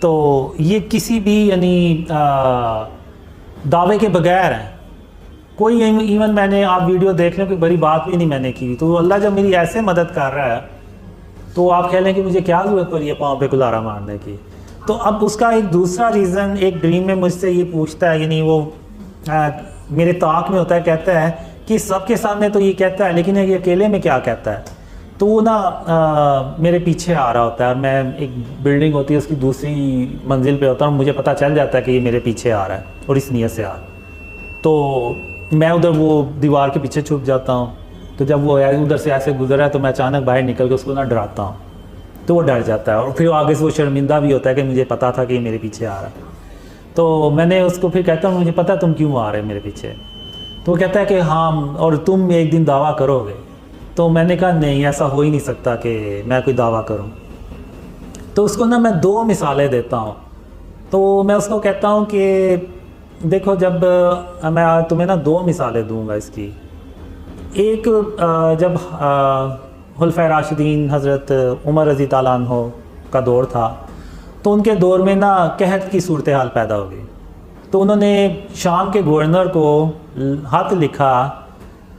تو یہ کسی بھی یعنی دعوے کے بغیر ہیں. کوئی ایون میں نے آپ ویڈیو دیکھ لیں کوئی بڑی بات بھی نہیں میں نے کی. تو اللہ جب میری ایسے مدد کر رہا ہے تو آپ کہہ لیں کہ مجھے کیا ضرورت پڑی ہے پاؤں پہ کلارا مارنے کی. تو اب اس کا ایک دوسرا ریزن ایک ڈریم میں مجھ سے یہ پوچھتا ہے, یعنی وہ میرے طاق میں ہوتا ہے, کہتا ہے کہ سب کے سامنے تو یہ کہتا ہے لیکن یہ اکیلے میں کیا کہتا ہے. تو وہ نا میرے پیچھے آ رہا ہوتا ہے, اور میں ایک بلڈنگ ہوتی ہے اس کی دوسری منزل پہ ہوتا ہوں, مجھے پتہ چل جاتا ہے کہ یہ میرے پیچھے آ رہا ہے اور اس نیت سے آ رہا ہے. تو میں ادھر وہ دیوار کے پیچھے چھپ جاتا ہوں. تو جب وہ ادھر سے ایسے گزر رہا ہے تو میں اچانک باہر نکل کے اس کو نا ڈراتا ہوں, تو وہ ڈر جاتا ہے, اور پھر آگے سے وہ شرمندہ بھی ہوتا ہے کہ مجھے پتا تھا کہ یہ میرے پیچھے آ رہا ہے. تو میں نے اس کو پھر کہتا ہوں مجھے پتہ تم کیوں آ رہے میرے پیچھے. تو وہ کہتا ہے کہ ہاں اور تم ایک دن دعویٰ کرو گے. تو میں نے کہا نہیں, ایسا ہو ہی نہیں سکتا کہ میں کوئی دعویٰ کروں. تو اس کو نا میں 2 مثالیں دیتا ہوں. تو میں اس کو کہتا ہوں کہ دیکھو جب میں تمہیں نا 2 مثالیں دوں گا اس کی. ایک جب خلفائے راشدین حضرت عمر رضی تعالیٰ عنہ کا دور تھا تو ان کے دور میں نا قحط کی صورتحال پیدا ہو گئی. تو انہوں نے شام کے گورنر کو خط لکھا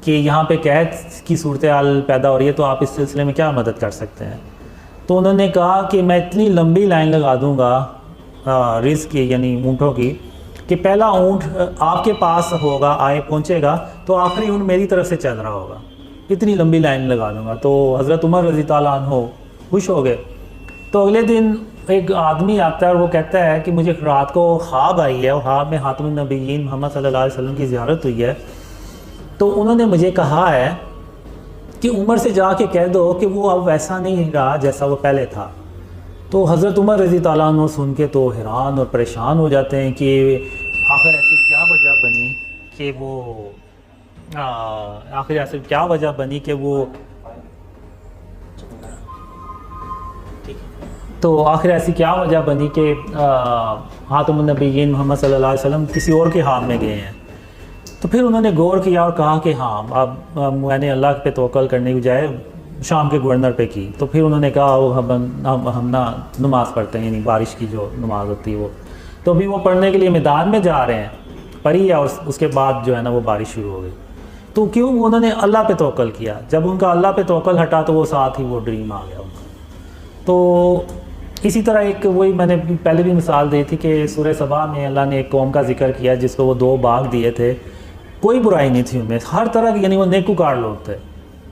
کہ یہاں پہ قحط کی صورتحال پیدا ہو رہی ہے, تو آپ اس سلسلے میں کیا مدد کر سکتے ہیں. تو انہوں نے کہا کہ میں اتنی لمبی لائن لگا دوں گا رزق کی یعنی اونٹوں کی کہ پہلا اونٹ آپ کے پاس ہوگا, آئے پہنچے گا تو آخری اونٹ میری طرف سے چل رہا ہوگا, اتنی لمبی لائن لگا دوں گا. تو حضرت عمر رضی تعالیٰ عنہ خوش ہو گئے. تو اگلے دن ایک آدمی آتا ہے اور وہ کہتا ہے کہ مجھے رات کو خواب آئی ہے, اور خواب میں خاتم النبیین محمد صلی اللہ علیہ وسلم کی زیارت ہوئی ہے. تو انہوں نے مجھے کہا ہے کہ عمر سے جا کے کہہ دو کہ وہ اب ویسا نہیں رہا جیسا وہ پہلے تھا. تو حضرت عمر رضی تعالیٰ عنہ سن کے تو حیران اور پریشان ہو جاتے ہیں کہ آخر ایسی کیا وجہ بنی کہ وہ خاتم النبیین محمد صلی اللہ علیہ وسلم کسی اور کے ہاتھ میں گئے ہیں. تو پھر انہوں نے غور کیا اور کہا کہ ہاں اب میں نے اللہ پہ توکل کرنے کی بجائے شام کے گورنر پہ کی. تو پھر انہوں نے کہا ہم نا نماز پڑھتے ہیں, یعنی بارش کی جو نماز ہوتی ہے وہ. تو ابھی وہ پڑھنے کے لیے میدان میں جا رہے ہیں, پڑھی ہے, اور اس کے بعد جو ہے نا وہ بارش شروع ہو گئی. تو کیوں انہوں نے اللہ پہ توکل کیا. جب ان کا اللہ پہ توکل ہٹا تو وہ ساتھ ہی وہ ڈریم آ گیا ان کا. تو اسی طرح ایک وہی میں نے پہلے بھی مثال دی تھی کہ سورہ سبا میں اللہ نے ایک قوم کا ذکر کیا جس کو وہ 2 باغ دیے تھے, کوئی برائی نہیں تھی ان میں, ہر طرح کی, یعنی وہ نیکوکار لوگ تھے.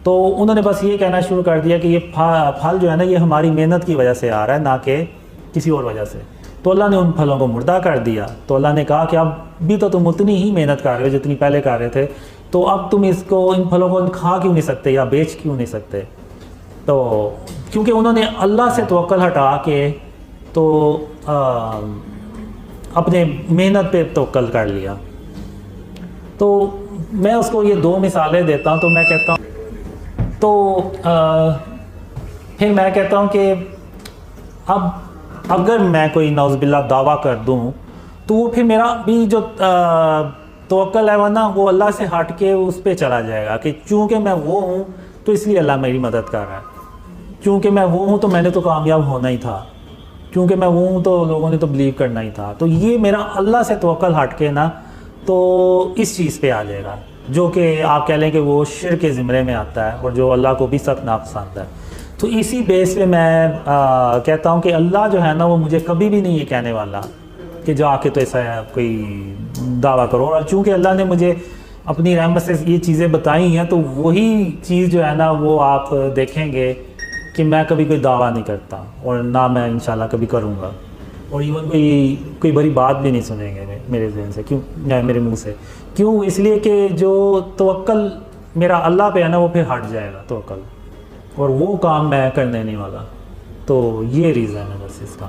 تو انہوں نے بس یہ کہنا شروع کر دیا کہ یہ پھل جو ہے نا یہ ہماری محنت کی وجہ سے آ رہا ہے, نہ کہ کسی اور وجہ سے. تو اللہ نے ان پھلوں کو مردہ کر دیا. تو اللہ نے کہا کہ اب بھی تو تم اتنی ہی محنت کر رہے ہو جتنی پہلے کر رہے تھے, تو اب تم ان پھلوں کو کھا کیوں نہیں سکتے یا بیچ کیوں نہیں سکتے. تو کیونکہ انہوں نے اللہ سے توکل ہٹا کے تو اپنے محنت پہ توکل کر لیا. تو میں اس کو یہ 2 مثالیں دیتا ہوں. تو میں کہتا ہوں پھر میں کہتا ہوں کہ اب اگر میں کوئی نعوذ باللہ دعویٰ کر دوں تو وہ پھر میرا بھی جو توکل ہے وہ اللہ سے ہٹ کے اس پہ چلا جائے گا کہ چونکہ میں وہ ہوں تو اس لیے اللہ میری مدد کر رہا ہے, چونکہ میں وہ ہوں تو میں نے تو کامیاب ہونا ہی تھا, کیونکہ میں وہ ہوں تو لوگوں نے تو بلیو کرنا ہی تھا. تو یہ میرا اللہ سے توکل ہٹ کے نا تو اس چیز پہ آ جائے گا جو کہ آپ کہہ لیں کہ وہ شرک کے زمرے میں آتا ہے اور جو اللہ کو بھی سخت ناپسند ہے. تو اسی بیس پہ میں کہتا ہوں کہ اللہ جو ہے نا وہ مجھے کبھی بھی نہیں یہ کہنے والا کہ جا کے تو ایسا کوئی دعویٰ کرو. اور چونکہ اللہ نے مجھے اپنی رحمت سے یہ چیزیں بتائی ہیں تو وہی چیز جو ہے نا وہ آپ دیکھیں گے کہ میں کبھی کوئی دعویٰ نہیں کرتا اور نہ میں انشاءاللہ کبھی کروں گا, اور ایون کوئی بڑی بات بھی نہیں سنیں گے میرے ذہن سے, کیوں میرے منہ سے. کیوں؟ اس لیے کہ جو توکل میرا اللہ پہ ہے نا وہ پھر ہٹ جائے گا توکل, اور وہ کام میں کرنے نہیں والا. تو یہ ریزن ہے بس اس کا.